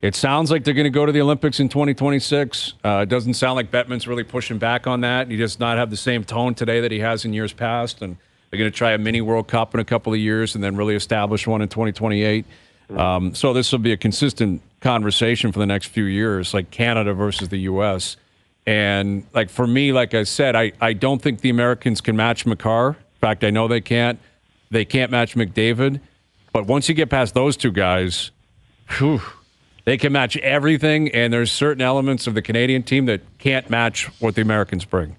It sounds like they're going to go to the Olympics in 2026. It doesn't sound like Bettman's really pushing back on that. He does not have the same tone today that he has in years past. And they're going to try a mini World Cup in a couple of years and then really establish one in 2028. So this will be a consistent conversation for the next few years, like Canada versus the U.S. And like for me, like I said, I don't think the Americans can match Makar. In fact, I know they can't. They can't match McDavid. But once you get past those two guys, whew, they can match everything, and there's certain elements of the Canadian team that can't match what the Americans bring.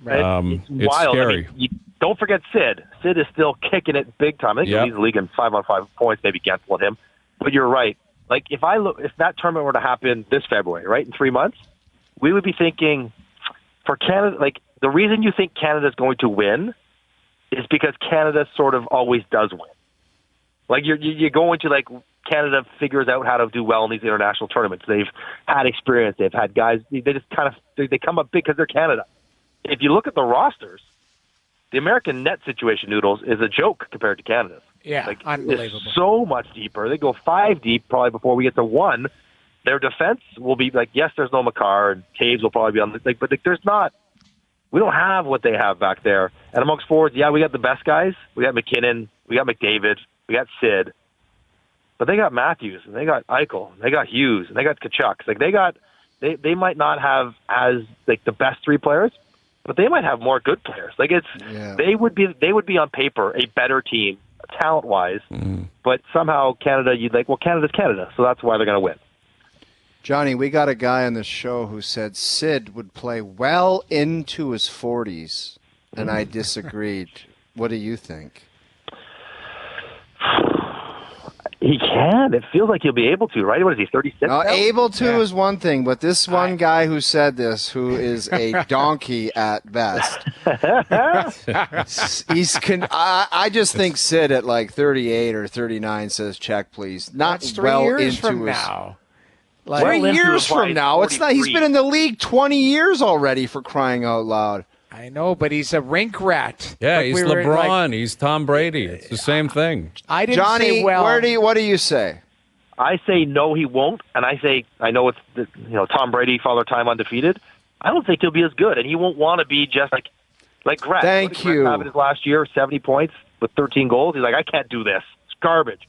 It's it's wild. scary. I mean, don't forget Sid. Sid is still kicking it big time. I think he leads the league in 5-on-5 points, maybe canceled him. But you're right. Like if that tournament were to happen this February, right, in 3 months, we would be thinking for Canada. Like the reason you think Canada's going to win is because Canada sort of always does win. Like you're going to like. Canada figures out how to do well in these international tournaments. They've had experience. They've had guys. They just kind of they come up big because they're Canada. If you look at the rosters, the American net situation, Noodles, is a joke compared to Canada's. Yeah, like, unbelievable. It's so much deeper. They go 5 deep probably before we get to 1. Their defense will be like, yes, there's no Makar, and Taves will probably be on the thing, but like, there's not. We don't have what they have back there. And amongst forwards, yeah, we got the best guys. We got McKinnon. We got McDavid. We got Sid. But they got Matthews, and they got Eichel, and they got Hughes, and they got Tkachuk. Like they might not have as like the best 3 players, but they might have more good players. Like they would be on paper a better team talent wise, but somehow Canada, you'd like, well, Canada's Canada, so that's why they're going to win. Johnny, we got a guy on the show who said Sid would play well into his 40s, and I disagreed. What do you think? He can. It feels like he'll be able to, right? What is he, 36 now? Able to is one thing, but this one guy who said this, who is a donkey at best, I just think Sid at like 38 or 39 says, check, please. Not That's 3 well years into from his, now. Like, 3 years from now. It's not. He's been in the league 20 years already, for crying out loud. I know, but he's a rink rat. Yeah, like he's LeBron. He's Tom Brady. It's the same thing. I didn't Johnny, say well. What do you say? I say no, he won't, and I say I know it's Tom Brady, Father Time undefeated. I don't think he'll be as good, and he won't want to be just like Gretz. Thank you. Gretz having his last year, 70 points with 13 goals. He's like, I can't do this. It's garbage.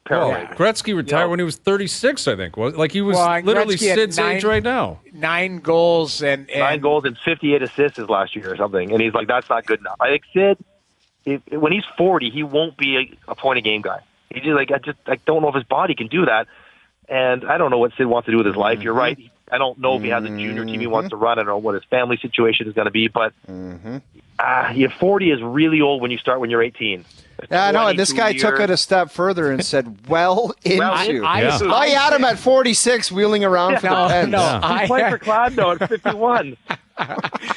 Gretzky retired when he was 36, I think. Like he was literally Gretzky Sid's age right now. 9 goals and 9 goals and 58 assists his last year or something, and he's like, that's not good enough. I think Sid, when he's 40, he won't be a point a game guy. He's just like, I don't know if his body can do that, and I don't know what Sid wants to do with his life. You're right. I don't know if he has a junior team he wants to run. I don't know what his family situation is going to be, but 40 is really old when you're 18. Yeah, I know, and this guy took it a step further and said, well into. I had him at 46 wheeling around for the Pens. He's playing for Gladno at 51.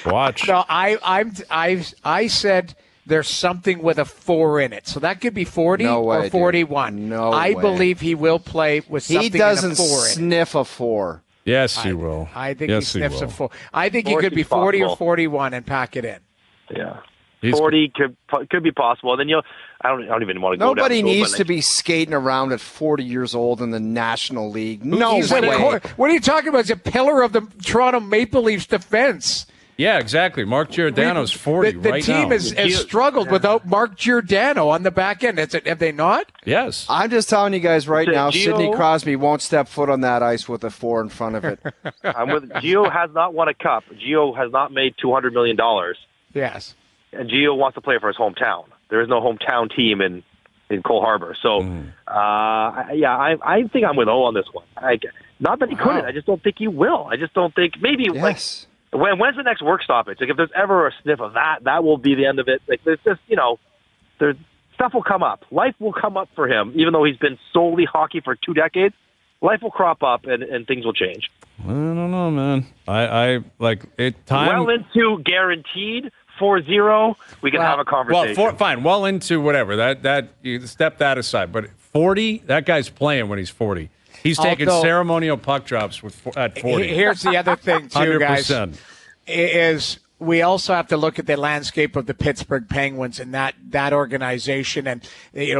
Watch. No, I said there's something with a 4 in it. So that could be 40 or 41. Dude. I believe he will play with something in a 4 in it. He doesn't sniff a 4. Yes, he will. I think yes, he sniffs he a 4. I think he could be 40 or 41 and pack it in. Yeah. 40 could be possible. Then I don't even want to go down. Nobody needs to be skating around at 40 years old in the National League. No way. What are you talking about? He's a pillar of the Toronto Maple Leafs defense. Yeah, exactly. Mark Giordano's 40 the right team now. has struggled without Mark Giordano on the back end. Have they not? Yes. I'm just telling you guys right now, Sidney Crosby won't step foot on that ice with a 4 in front of it. I'm with Gio. Has not won a cup. Gio has not made $200 million. Yes. And Gio wants to play for his hometown. There is no hometown team in Cole Harbour. So, I think I'm with O on this one. Not that he couldn't. I just don't think he will. I just don't think maybe when's the next work stoppage? Like if there's ever a sniff of that will be the end of it. Like there's just there's stuff will come up. Life will come up for him, even though he's been solely hockey for 2 decades. Life will crop up and things will change. I don't know, man. I like it. Time well into guaranteed. 4-0, we can have a conversation. Well, fine. Well into whatever. That you step that aside. But 40, that guy's playing when he's 40. He's taking ceremonial puck drops at 40. Here's the other thing, too, 100%. Guys. Is we also have to look at the landscape of the Pittsburgh Penguins and that organization. And,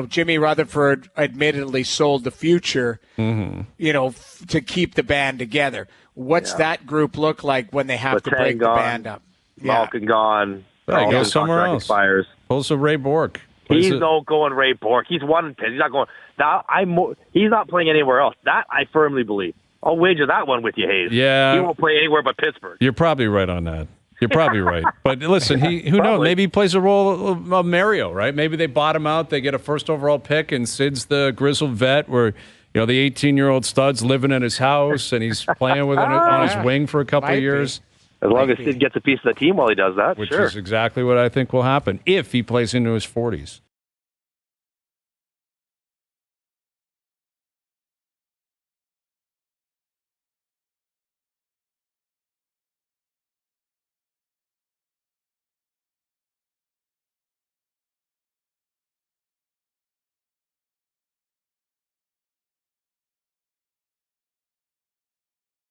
Jimmy Rutherford admittedly sold the future, to keep the band together. What's that group look like when they have to break the band up? Malkin gone. There you go, somewhere else. Expires. Also Ray Bourque. He's no going Ray Bourque. He's one pin. He's not going. He's not playing anywhere else. That I firmly believe. I'll wager that one with you, Hayes. Yeah. He won't play anywhere but Pittsburgh. You're probably right on that. You're probably right. But listen, who knows? Maybe he plays a role of Mario, right? Maybe they bottom out. They get a first overall pick, and Sid's the grizzled vet where, the 18-year-old stud's living in his house, and he's playing with it on his wing for a couple of years. As long as Sid gets a piece of the team while he does that, Which is exactly what I think will happen if he plays into his 40s.